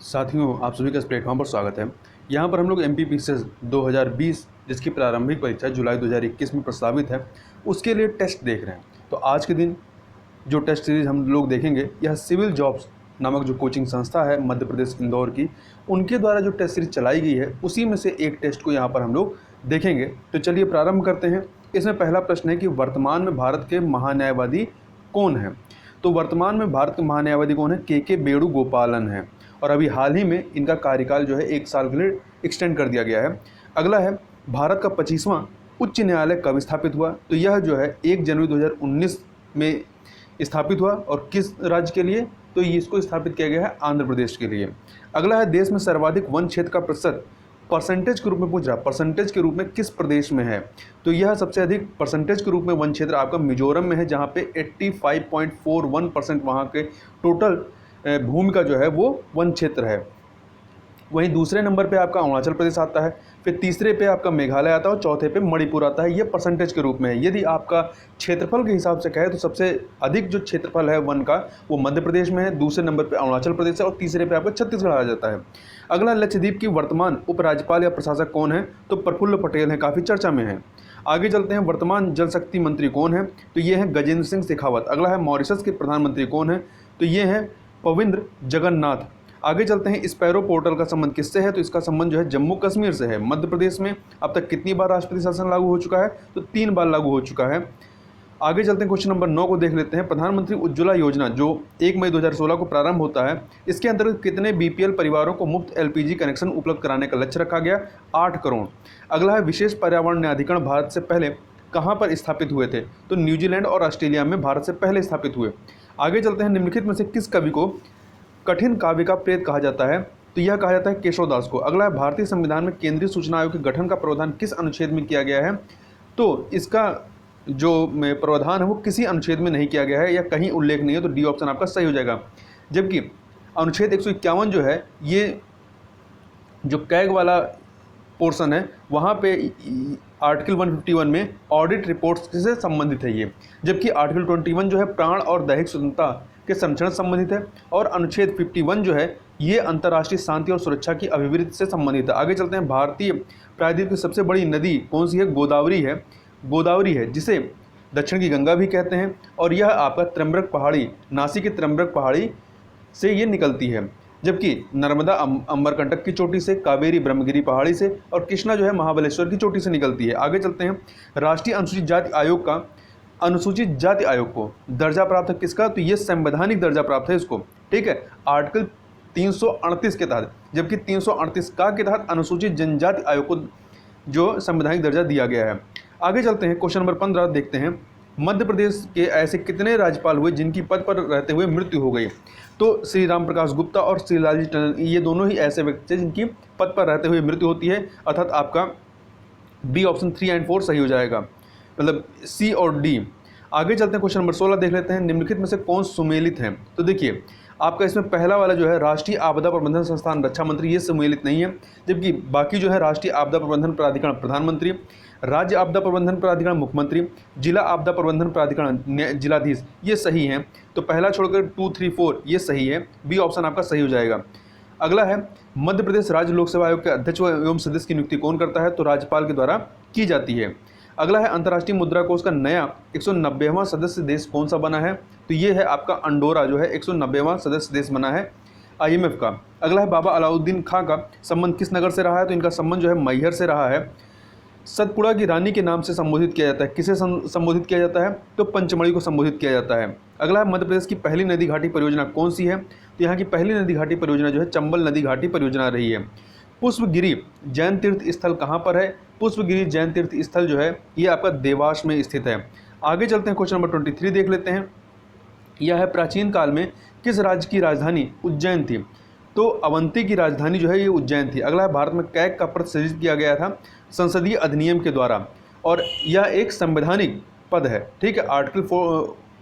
साथियों, आप सभी का इस प्लेटफॉर्म पर स्वागत है। यहाँ पर हम लोग एमपीपीसीएस 2020 जिसकी प्रारंभिक परीक्षा जुलाई 2021 में प्रस्तावित है, उसके लिए टेस्ट देख रहे हैं। तो आज के दिन जो टेस्ट सीरीज़ हम लोग देखेंगे, यह सिविल जॉब्स नामक जो कोचिंग संस्था है मध्य प्रदेश इंदौर की, उनके द्वारा जो टेस्ट सीरीज चलाई गई है, उसी में से एक टेस्ट को यहाँ पर हम लोग देखेंगे। तो चलिए प्रारंभ करते हैं। इसमें पहला प्रश्न है कि वर्तमान में भारत के महान्यायवादी कौन हैं। तो वर्तमान में भारत के महान्यायवादी कौन है? के वेणुगोपालन है, और अभी हाल ही में इनका कार्यकाल जो है 1 साल के लिए एक्सटेंड कर दिया गया है। अगला है, भारत का 25वां उच्च न्यायालय कब स्थापित हुआ? तो यह जो है 1 जनवरी 2019 में स्थापित हुआ, और किस राज्य के लिए? तो इसको स्थापित किया गया है आंध्र प्रदेश के लिए। अगला है, देश में सर्वाधिक वन क्षेत्र का प्रतिशत परसेंटेज के रूप में पूछ रहा, परसेंटेज के रूप में किस प्रदेश में है? तो यह सबसे अधिक परसेंटेज के रूप में वन क्षेत्र आपका मिजोरम में है, जहाँ पे 85.41% वहाँ के टोटल भूमि का जो है वो वन क्षेत्र है। वहीं दूसरे नंबर पे आपका अरुणाचल प्रदेश आता है, फिर तीसरे पे आपका मेघालय आता है, और चौथे पे मणिपुर आता है। ये परसेंटेज के रूप में है। यदि आपका क्षेत्रफल के हिसाब से कहे तो सबसे अधिक जो क्षेत्रफल है वन का वो मध्य प्रदेश में है, दूसरे नंबर पे अरुणाचल प्रदेश है, और तीसरे पे आपका छत्तीसगढ़ आ जाता है। अगला, लक्षद्वीप की वर्तमान उपराज्यपाल या प्रशासक कौन है? तो प्रफुल्ल पटेल हैं, काफ़ी चर्चा में है। आगे चलते हैं, वर्तमान जल शक्ति मंत्री कौन है? तो ये हैं गजेंद्र सिंह शेखावत। अगला है, मॉरिशस के प्रधानमंत्री कौन है? तो ये हैं पविंद्र जगन्नाथ। आगे चलते हैं, स्पैरो पोर्टल का संबंध किससे है? तो इसका संबंध जो है जम्मू कश्मीर से है। मध्य प्रदेश में अब तक कितनी बार राष्ट्रपति शासन लागू हो चुका है? तो 3 बार लागू हो चुका है। आगे चलते हैं, क्वेश्चन नंबर 9 को देख लेते हैं। प्रधानमंत्री उज्ज्वला योजना जो 1 मई 2016 को प्रारंभ होता है, इसके अंतर्गत कितने बीपीएल परिवारों को मुफ्त एलपीजी कनेक्शन उपलब्ध कराने का लक्ष्य रखा गया? 8 करोड़। अगला है, विशेष पर्यावरण न्यायाधिकरण भारत से पहले कहाँ पर स्थापित हुए थे? तो न्यूजीलैंड और ऑस्ट्रेलिया में भारत से पहले स्थापित हुए। आगे चलते हैं, निम्नलिखित में से किस कवि को कठिन काव्य का प्रेत कहा जाता है? तो यह कहा जाता है केशवदास को। अगला है, भारतीय संविधान में केंद्रीय सूचना आयोग के गठन का प्रावधान किस अनुच्छेद में किया गया है? तो इसका जो प्रावधान है वो किसी अनुच्छेद में नहीं किया गया है, या कहीं उल्लेख नहीं है, तो डी ऑप्शन आपका सही हो जाएगा। जबकि अनुच्छेद 151 जो है, ये जो कैग वाला पोर्शन है, वहाँ पे आर्टिकल 151 में ऑडिट रिपोर्ट्स से संबंधित है ये। जबकि आर्टिकल 21 जो है प्राण और दैहिक स्वतंत्रता के संरक्षण से संबंधित है, और अनुच्छेद 51 जो है ये अंतर्राष्ट्रीय शांति और सुरक्षा की अभिवृद्धि से संबंधित है। आगे चलते हैं, भारतीय प्रायद्वीप की सबसे बड़ी नदी कौन सी है? गोदावरी है। गोदावरी है, जिसे दक्षिण की गंगा भी कहते हैं, और यह आपका त्र्यंबक पहाड़ी, नासिक की त्र्यंबक पहाड़ी से ये निकलती है। जबकि नर्मदा अमरकंटक की चोटी से, कावेरी ब्रह्मगिरी पहाड़ी से, और कृष्णा जो है महाबलेश्वर की चोटी से निकलती है। आगे चलते हैं, राष्ट्रीय अनुसूचित जाति आयोग का अनुसूचित जाति आयोग को दर्जा प्राप्त है किसका? तो ये संवैधानिक दर्जा प्राप्त है इसको, ठीक है, आर्टिकल 338 के तहत। जबकि 338 का के तहत अनुसूचित जनजाति आयोग को जो संवैधानिक दर्जा दिया गया है। आगे चलते हैं, क्वेश्चन नंबर 15 देखते हैं। मध्य प्रदेश के ऐसे कितने राज्यपाल हुए जिनकी पद पर रहते हुए मृत्यु हो गई? तो श्री राम प्रकाश गुप्ता और श्री लालजी टंडन, ये दोनों ही ऐसे व्यक्ति हैं जिनकी पद पर रहते हुए मृत्यु होती है, अर्थात आपका बी ऑप्शन 3 और 4 सही हो जाएगा, मतलब सी और डी। आगे चलते हैं, क्वेश्चन नंबर 16 देख लेते हैं। निम्नलिखित में से कौन सुमेलित हैं? तो देखिए, आपका इसमें पहला वाला जो है राष्ट्रीय आपदा प्रबंधन संस्थान रक्षा मंत्री, ये सम्मिलित नहीं है। जबकि बाकी जो है राष्ट्रीय आपदा प्रबंधन प्राधिकरण प्रधानमंत्री, राज्य आपदा प्रबंधन प्राधिकरण मुख्यमंत्री, जिला आपदा प्रबंधन प्राधिकरण जिलाधीश, ये सही हैं। तो पहला छोड़कर 2, 3, 4 ये सही है, बी ऑप्शन आपका सही हो जाएगा। अगला है, मध्य प्रदेश राज्य लोक सेवा आयोग के अध्यक्ष एवं सदस्य की नियुक्ति कौन करता है? तो राज्यपाल के द्वारा की जाती है। अगला है, अंतर्राष्ट्रीय मुद्रा कोष का नया 190वां सदस्य देश कौन सा बना है? तो ये है आपका अंडोरा, जो है 190वां सदस्य देश बना है IMF का। अगला है, बाबा अलाउद्दीन खां का संबंध किस नगर से रहा है? तो इनका संबंध जो है मैहर से रहा है। सतपुड़ा की रानी के नाम से संबोधित किया जाता है, किसे संबोधित किया जाता है? तो पंचमढ़ी को संबोधित किया जाता है। अगला है, मध्य प्रदेश की पहली नदी घाटी परियोजना कौन सी है? तो यहाँ की पहली नदी घाटी परियोजना जो है चंबल नदी घाटी परियोजना रही है। पुष्पगिरी जैन तीर्थ स्थल कहाँ पर है? पुष्पगिरी जैन तीर्थ स्थल जो है ये आपका देवास में स्थित है। आगे चलते हैं, क्वेश्चन नंबर 23 देख लेते हैं। यह है, प्राचीन काल में किस राज्य की राजधानी उज्जैन थी? तो अवंती की राजधानी जो है ये उज्जैन थी। अगला है, भारत में कैग का पद सृजित किया गया था संसदीय अधिनियम के द्वारा, और यह एक संवैधानिक पद है, ठीक है, आर्टिकल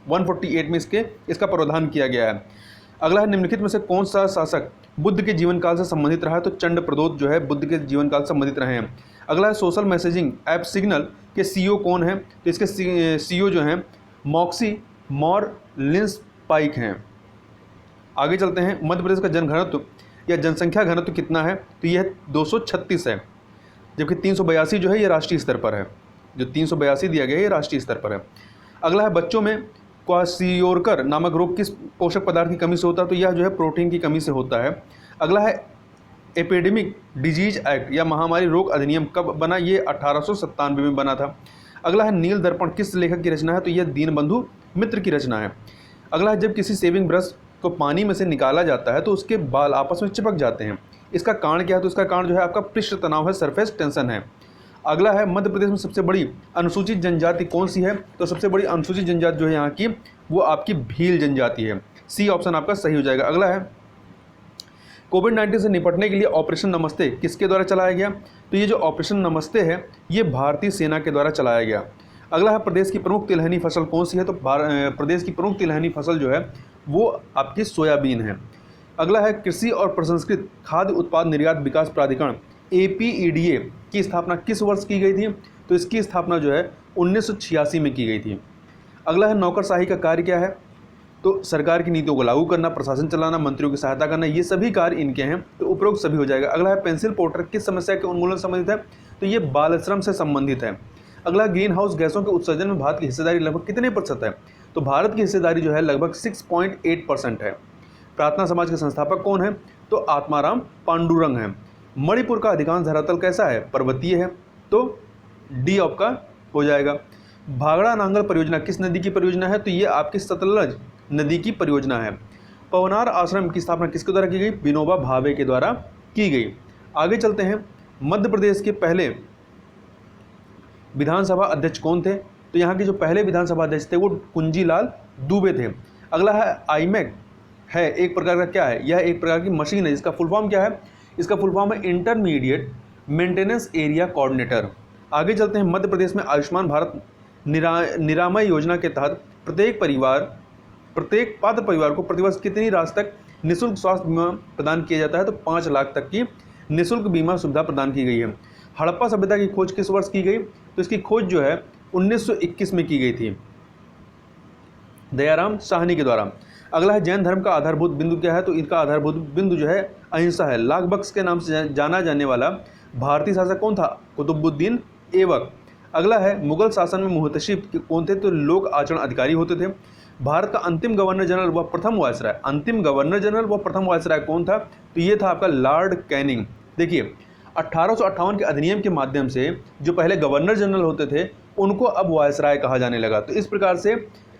148 में इसका प्रावधान किया गया है। अगला है, निम्नलिखित में से कौन सा शासक बुद्ध के जीवन काल से संबंधित रहा है? तो चंड प्रदोत जो है बुद्ध के जीवन काल से संबंधित रहे हैं। अगला है, सोशल मैसेजिंग ऐप सिग्नल के CEO कौन है? तो इसके CEO जो हैं मॉक्सी मॉर लिंस पाइक हैं। आगे चलते हैं, मध्य प्रदेश का जनघनत्व या जनसंख्या घनत्व कितना है, तो यह 236 है, जबकि 382 जो है ये राष्ट्रीय स्तर पर है। जो 382 दिया गया है ये राष्ट्रीय स्तर पर है। अगला है बच्चों में क्वाशियोरकर नामक रोग किस पोषक पदार्थ की कमी से होता है, तो यह जो है प्रोटीन की कमी से होता है। अगला है एपिडेमिक डिजीज एक्ट या महामारी रोग अधिनियम कब बना, ये 1897 में बना था। अगला है नील दर्पण किस लेखक की रचना है, तो यह दीनबंधु मित्र की रचना है। अगला है जब किसी सेविंग ब्रश को पानी में से निकाला जाता है तो उसके बाल आपस में चिपक जाते हैं, इसका कारण क्या है, तो इसका कारण जो है आपका पृष्ठ तनाव है, सरफेस टेंशन है। अगला है मध्य प्रदेश में सबसे बड़ी अनुसूचित जनजाति कौन सी है, तो सबसे बड़ी अनुसूचित जनजाति जो है यहाँ की वो आपकी भील जनजाति है। सी ऑप्शन आपका सही हो जाएगा। अगला है कोविड-19 से निपटने के लिए ऑपरेशन नमस्ते किसके द्वारा चलाया गया, तो ये जो ऑपरेशन नमस्ते है ये भारतीय सेना के द्वारा चलाया गया। अगला है प्रदेश की प्रमुख तिलहनी फसल कौन सी है, तो प्रदेश की प्रमुख तिलहनी फसल जो है वो आपकी सोयाबीन है। अगला है कृषि और प्रसंस्कृत खाद्य उत्पाद निर्यात विकास प्राधिकरण APEDA की स्थापना किस वर्ष की गई थी, तो इसकी स्थापना जो है 1986 में की गई थी। अगला है नौकरशाही का कार्य क्या है, तो सरकार की नीतियों को लागू करना, प्रशासन चलाना, मंत्रियों की सहायता करना, ये सभी कार्य इनके हैं, तो उपरोक्त सभी हो जाएगा। अगला है पेंसिल पोर्टर किस समस्या के उन्मूलन से संबंधित है, तो ये बाल श्रम से संबंधित है। अगला ग्रीन हाउस गैसों के उत्सर्जन में भारत की हिस्सेदारी लगभग कितने प्रतिशत है, तो भारत की हिस्सेदारी जो है लगभग 6.8% है। प्रार्थना समाज के संस्थापक कौन है, तो आत्माराम पांडुरंग है। मणिपुर का अधिकांश धरातल कैसा है, पर्वतीय है, तो डी आपका हो जाएगा। भागड़ा नांगल परियोजना किस नदी की परियोजना है, तो ये आपकी सतलज नदी की परियोजना है। पवनार आश्रम की स्थापना किसके द्वारा की गई, विनोबा भावे के द्वारा की गई। आगे चलते हैं, मध्य प्रदेश के पहले विधानसभा अध्यक्ष कौन थे, तो यहाँ के जो पहले विधानसभा अध्यक्ष थे वो कुंजीलाल दुबे थे। अगला है आईमैक है एक प्रकार का क्या है, यह एक प्रकार की मशीन है जिसका फुल फॉर्म क्या है, इसका फुल फॉर्म है इंटरमीडिएट मेंटेनेंस एरिया कोऑर्डिनेटर। आगे चलते हैं, मध्य प्रदेश में आयुष्मान भारत निरामय योजना के तहत प्रत्येक पात्र परिवार को प्रतिवर्ष कितनी राशि तक निःशुल्क स्वास्थ्य बीमा प्रदान किया जाता है, तो 5 लाख तक की निःशुल्क बीमा सुविधा प्रदान की गई है। हड़प्पा सभ्यता की खोज किस वर्ष की गई, तो इसकी खोज जो है 1921 में की गई थी दयाराम साहनी के द्वारा। अगला है जैन धर्म का आधारभूत बिंदु क्या है, तो इनका आधारभूत बिंदु जो है अहिंसा है। लाख बख्श के नाम से जाना जाने वाला भारतीय शासक कौन था, कुतुबुद्दीन ऐबक। अगला है मुगल शासन में मुहतशिब कौन थे, तो लोक आचरण अधिकारी होते थे। भारत का अंतिम गवर्नर जनरल व प्रथम वायसराय, अंतिम गवर्नर जनरल व प्रथम वायसराय कौन था, तो ये था आपका लॉर्ड कैनिंग। देखिए 1858 के अधिनियम के माध्यम से जो पहले गवर्नर जनरल होते थे उनको अब वायसराय कहा जाने लगा, तो इस प्रकार से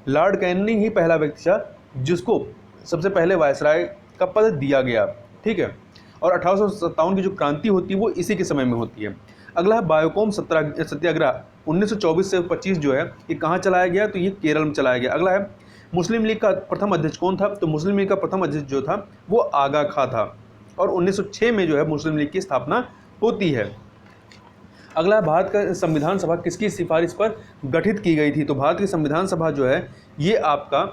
लॉर्ड कैनिंग ही पहला व्यक्ति था जिसको सबसे पहले वायसराय का पद दिया गया, ठीक है। और 1857 की जो क्रांति होती है वो इसी के समय में होती है। अगला है बायोकॉम सत्याग्रह 1924 से 25 जो है ये कहाँ चलाया गया, तो ये केरल में चलाया गया। अगला है मुस्लिम लीग का प्रथम अध्यक्ष कौन था, तो मुस्लिम लीग का प्रथम अध्यक्ष जो था वो आगा खां था और 1906 में जो है मुस्लिम लीग की स्थापना होती है। अगला है भारत का संविधान सभा किसकी सिफारिश पर गठित की गई थी, तो भारत की संविधान सभा जो है ये आपका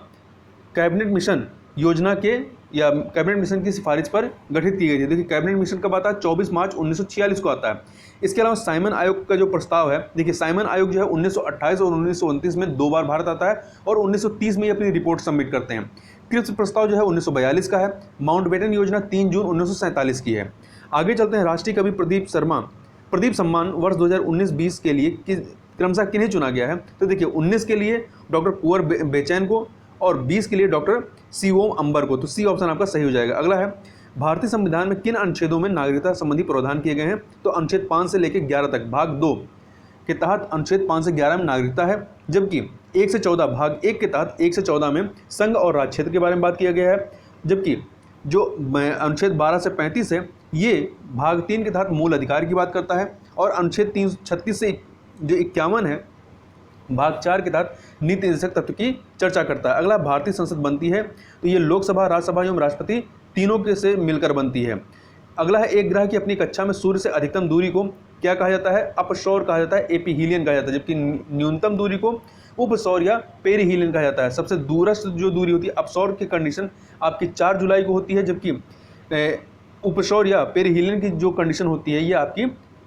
कैबिनेट मिशन योजना के या कैबिनेट मिशन की सिफारिश पर गठित की गई थी। देखिए कैबिनेट मिशन कब आता है, 24 मार्च 1946 को आता है। इसके अलावा साइमन आयोग का जो प्रस्ताव है, देखिए साइमन आयोग जो है 1928 और 1929 में 2 बार भारत आता है और 1930 में ये अपनी रिपोर्ट सबमिट करते हैं। क्रिप्स प्रस्ताव जो है 1942 का है। माउंटबेटन योजना 3 जून 1947 की है। आगे चलते हैं, राष्ट्रीय कवि प्रदीप सम्मान वर्ष 2019-20 के लिए क्रमशः किन्हें चुना गया है, तो देखिए 19 के लिए डॉक्टर कुंवर बेचैन को और 20 के लिए डॉक्टर सी.ओ. अंबर को, तो सी ऑप्शन आपका सही हो जाएगा। अगला है भारतीय संविधान में किन अनुच्छेदों में नागरिकता संबंधी प्रावधान किए गए हैं, तो अनुच्छेद 5 से लेकर 11 तक भाग 2 के तहत अनुच्छेद 5 से 11 में नागरिकता है, जबकि 1 से 14 भाग 1 के तहत 1 से 14 में संघ और राज्य क्षेत्र के बारे में बात किया गया है, जबकि जो अनुच्छेद 12 से 35 है ये भाग 3 के तहत मूल अधिकार की बात करता है और अनुच्छेद 336 से जो 51 है भाग 4 के तहत नीति निर्देशक तत्व की चर्चा करता है। अगला भारतीय संसद बनती है तो ये लोकसभा, राज्यसभा एवं राष्ट्रपति तीनों के से मिलकर बनती है। अगला है एक ग्रह की अपनी कक्षा में सूर्य से अधिकतम दूरी को क्या कहा जाता है, अपसौर कहा जाता है, एपीहीलियन कहा जाता है, जबकि न्यूनतम दूरी को उपसौर या पेरिहीलियन कहा जाता है। सबसे दूरस्थ जो दूरी होती है अपसौर की कंडीशन आपकी 4 जुलाई को होती है, जबकि उपसौर या पेरिहीलियन की जो कंडीशन होती है ये आपकी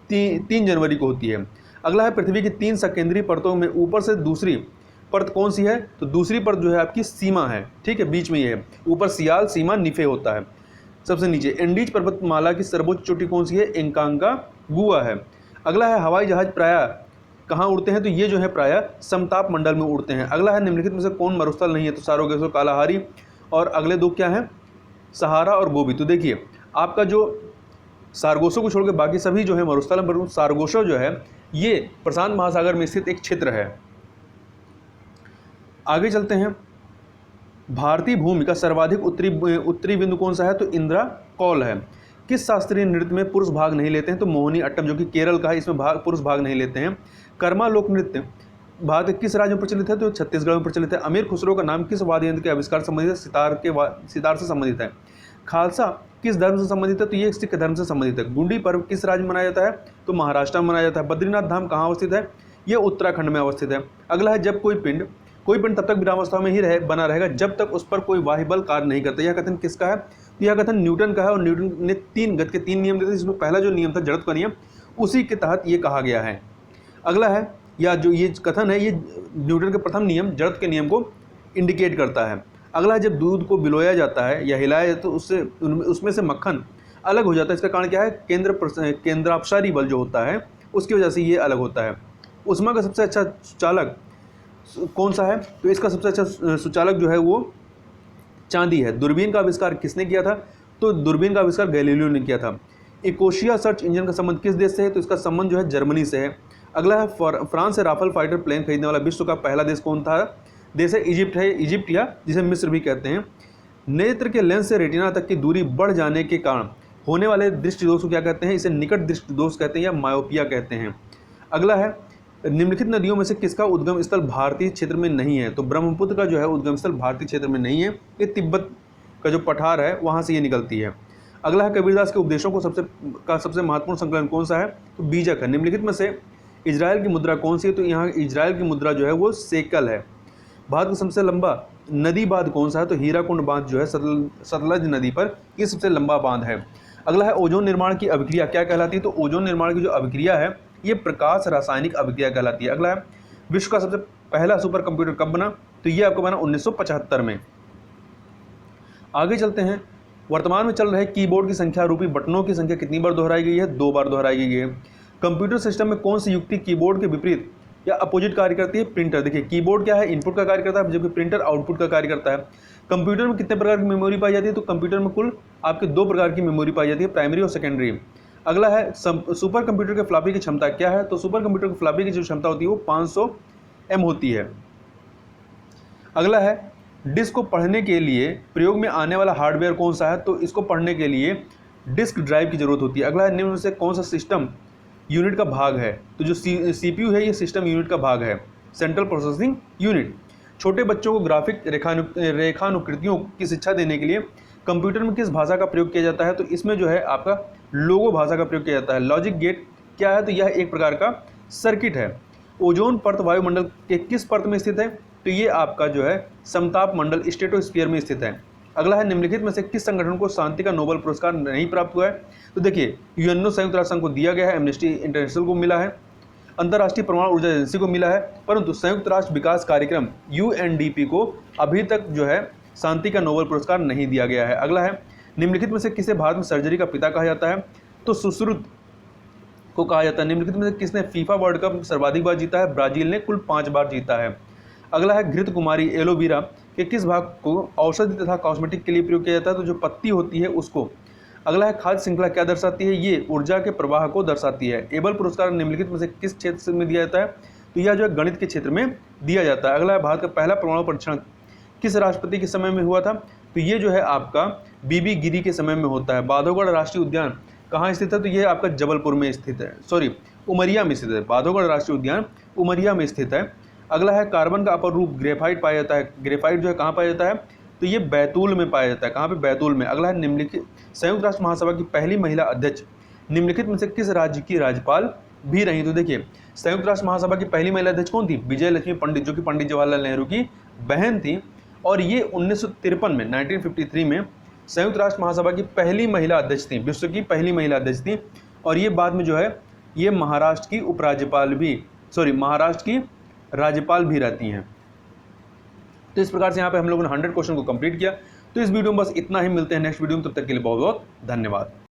3 जनवरी को होती है। अगला है पृथ्वी की 3 सकेंद्रीय परतों में ऊपर से दूसरी परत कौन सी है, तो दूसरी परत जो है आपकी सीमा है, ठीक है, बीच में ये है, ऊपर सियाल सीमा निफे होता है। सबसे नीचे। एंडीज पर्वतमाला की सर्वोच्च चोटी कौन सी है? एंकांकागुआ है। अगला है हवाई जहाज प्रायः कहाँ उड़ते हैं? तो ये जो है प्रायः समताप मंडल में उड़ते हैं। अगला है निम्नलिखित में से कौन मरुस्थल नहीं है? तो सारोगेसो, कालाहारी, और अगले दो क्या हैं? सहारा और गोबी। तो देखिए आपका जो सारगोसो को छोड़ के बाकी सभी जो है मरुस्थल है, पर सारगोसो जो है ये प्रशांत महासागर में स्थित एक क्षेत्र है। आगे चलते हैं। भारतीय भूमि का सर्वाधिक उत्तरी बिंदु कौन सा है? तो इंदिरा कौल है। किस शास्त्रीय नृत्य में पुरुष भाग नहीं लेते हैं? तो मोहिनी अट्टम, जो कि केरल का है, इसमें पुरुष भाग नहीं लेते हैं। कर्मा लोक नृत्य भारत के किस राज्य में प्रचलित है? तो छत्तीसगढ़ में प्रचलित है। अमीर खुसरो का नाम किस वाद्य यंत्र के आविष्कार संबंधित है? सितार से संबंधित है। खालसा किस धर्म से संबंधित है? तो ये सिख धर्म से संबंधित है। गुंडी पर्व किस राज्य में मनाया जाता है? तो महाराष्ट्र में मनाया जाता है। बद्रीनाथ धाम कहाँ अवस्थित है? ये उत्तराखंड में अवस्थित है। अगला है जब कोई पिंड तब तक विरामावस्था में ही बना रहेगा जब तक उस पर कोई बाह्य बल कार्य नहीं करता। यह कथन किसका है? तो यह कथन न्यूटन का है, और न्यूटन ने 3 गति के 3 नियम दिए थे, जिसमें पहला जो नियम था जड़त्व का नियम, उसी के तहत ये कहा गया है। अगला है, या जो ये कथन है ये न्यूटन के प्रथम नियम जड़त्व के नियम को इंडिकेट करता है। अगला है जब दूध को बिलोया जाता है या हिलाया जाता है तो उसमें से मक्खन अलग हो जाता है। इसका कारण क्या है? केंद्रापसारी बल जो होता है उसकी वजह से ये अलग होता है। ऊष्मा का सबसे अच्छा सुचालक कौन सा है? तो इसका सबसे अच्छा सुचालक जो है वो चांदी है। दूरबीन का आविष्कार किसने किया था? तो दूरबीन का आविष्कार गैलीलियो ने किया था। इकोशिया सर्च इंजन का संबंध किस देश से है? तो इसका संबंध जो है जर्मनी से है। अगला है फ्रांस से राफेल फाइटर प्लेन खरीदने वाला विश्व का पहला देश कौन था? देश है इजिप्ट या जिसे मिस्र भी कहते हैं। नेत्र के लेंस से रेटिना तक की दूरी बढ़ जाने के कारण होने वाले दृष्टि दोष को क्या कहते हैं? इसे निकट दृष्टि दोष कहते हैं या मायोपिया कहते हैं। अगला है निम्नलिखित नदियों में से किसका उद्गम स्थल भारतीय क्षेत्र में नहीं है? तो ब्रह्मपुत्र का जो है उद्गम स्थल भारतीय क्षेत्र में नहीं है, ये तिब्बत का जो पठार है वहाँ से ये निकलती है। अगला है कबीरदास के उपदेशों को सबसे महत्वपूर्ण संकलन कौन सा है? तो बीजक है। निम्नलिखित में से इजराइल की मुद्रा कौन सी है? तो यहाँ इजराइल की मुद्रा जो है वो सेकल है। भारत का सबसे लंबा नदी बांध कौन सा है? तो हीराकुंड बांध जो है सतलज नदी पर, ये सबसे लंबा बांध है। अगला है ओजोन निर्माण की अभिक्रिया क्या कहलाती है? तो ओजोन निर्माण की जो अभिक्रिया है ये प्रकाश रासायनिक अभिक्रिया कहलाती है। अगला है विश्व का सबसे पहला सुपर कंप्यूटर कब बना? तो ये आपको बना 1975 में। आगे चलते हैं। वर्तमान में चल रहे कीबोर्ड की संख्या रूपी बटनों की संख्या कितनी बार दोहराई गई है? 2 बार दोहराई गई है। कंप्यूटर सिस्टम में कौन सी युक्ति कीबोर्ड के विपरीत या अपोजिट कार्य करती है? प्रिंटर। देखिए कीबोर्ड क्या है? इनपुट का कार्य करता है, जबकि प्रिंटर आउटपुट का कार्य करता है। कंप्यूटर में कितने प्रकार की मेमोरी पाई जाती है? तो कंप्यूटर में कुल आपके 2 प्रकार की मेमोरी पाई जाती है, प्राइमरी और सेकेंडरी। अगला है सुपर कंप्यूटर के फ्लॉपी की क्षमता क्या है? तो सुपर कंप्यूटर के फ्लॉपी की जो क्षमता होती है वो 500 M होती है। अगला है डिस्क को पढ़ने के लिए प्रयोग में आने वाला हार्डवेयर कौन सा है? तो इसको पढ़ने के लिए डिस्क ड्राइव की जरूरत होती है। अगला है निम्न में से कौन सा सिस्टम यूनिट का भाग है? तो जो CPU है ये सिस्टम यूनिट का भाग है, सेंट्रल प्रोसेसिंग यूनिट। छोटे बच्चों को ग्राफिक रेखानुकृतियों की शिक्षा देने के लिए कंप्यूटर में किस भाषा का प्रयोग किया जाता है? तो इसमें जो है आपका लोगो भाषा का प्रयोग किया जाता है। लॉजिक गेट क्या है? तो यह एक प्रकार का सर्किट है। ओजोन परत वायुमंडल के किस परत में स्थित है? तो ये आपका जो है समताप मंडल स्ट्रेटोस्फीयर में स्थित है। अगला है निम्नलिखित में से किस संगठन को शांति का नोबेल पुरस्कार नहीं प्राप्त हुआ है? तो देखिए यूएनओ संयुक्त राष्ट्र संघ को दिया गया है, एमनेस्टी इंटरनेशनल को मिला है, अंतर्राष्ट्रीय परमाणु ऊर्जा एजेंसी को मिला है, परंतु संयुक्त राष्ट्र विकास कार्यक्रम UNDP को अभी तक जो है शांति का नोबेल पुरस्कार नहीं दिया गया है। अगला है निम्नलिखित में से किसे भारत में सर्जरी का पिता कहा जाता है? तो सुश्रुत को कहा जाता है। निम्नलिखित में से किसने फीफा वर्ल्ड कप सर्वाधिक बार जीता है? ब्राजील ने कुल 5 बार जीता है। अगला है घृत कुमारी एलोवेरा के किस भाग को औषधि तथा कॉस्मेटिक के लिए प्रयोग किया जाता है? तो जो पत्ती होती है उसको। अगला है खाद्य श्रृंखला क्या दर्शाती है? ये ऊर्जा के प्रवाह को दर्शाती है। एबल पुरस्कार निम्नलिखित में से किस क्षेत्र में दिया जाता है? तो यह जो है गणित के क्षेत्र में दिया जाता है। अगला है भारत का पहला परमाणु परीक्षण किस राष्ट्रपति के समय में हुआ था? तो ये जो है आपका बीबी गिरी के समय में होता है। बांधवगढ़ राष्ट्रीय उद्यान कहाँ स्थित है? तो ये आपका जबलपुर में स्थित है, उमरिया में स्थित है। बांधवगढ़ राष्ट्रीय उद्यान उमरिया में स्थित है। अगला है कार्बन का अपर रूप ग्रेफाइट पाया जाता है। ग्रेफाइट जो है कहाँ पाया जाता है? तो ये बैतूल में पाया जाता है। कहाँ पे? बैतूल में। अगला है निम्नलिखित संयुक्त राष्ट्र महासभा की पहली महिला अध्यक्ष निम्नलिखित में से किस राज्य की राज्यपाल भी रही? तो देखिए संयुक्त राष्ट्र महासभा की पहली महिला अध्यक्ष कौन थी? विजय लक्ष्मी पंडित, जो कि पंडित जवाहरलाल नेहरू की बहन थी। और ये 1953 में 1953 में संयुक्त राष्ट्र महासभा की पहली महिला अध्यक्ष थी, विश्व की पहली महिला अध्यक्ष थी। और ये बाद में जो है ये महाराष्ट्र की उपराज्यपाल भी महाराष्ट्र की राज्यपाल भी रहती हैं। तो इस प्रकार से यहाँ पे हम लोगों ने 100 क्वेश्चन को कंप्लीट किया। तो इस वीडियो में बस इतना ही, मिलते हैं नेक्स्ट वीडियो में, तब तक के लिए बहुत बहुत धन्यवाद।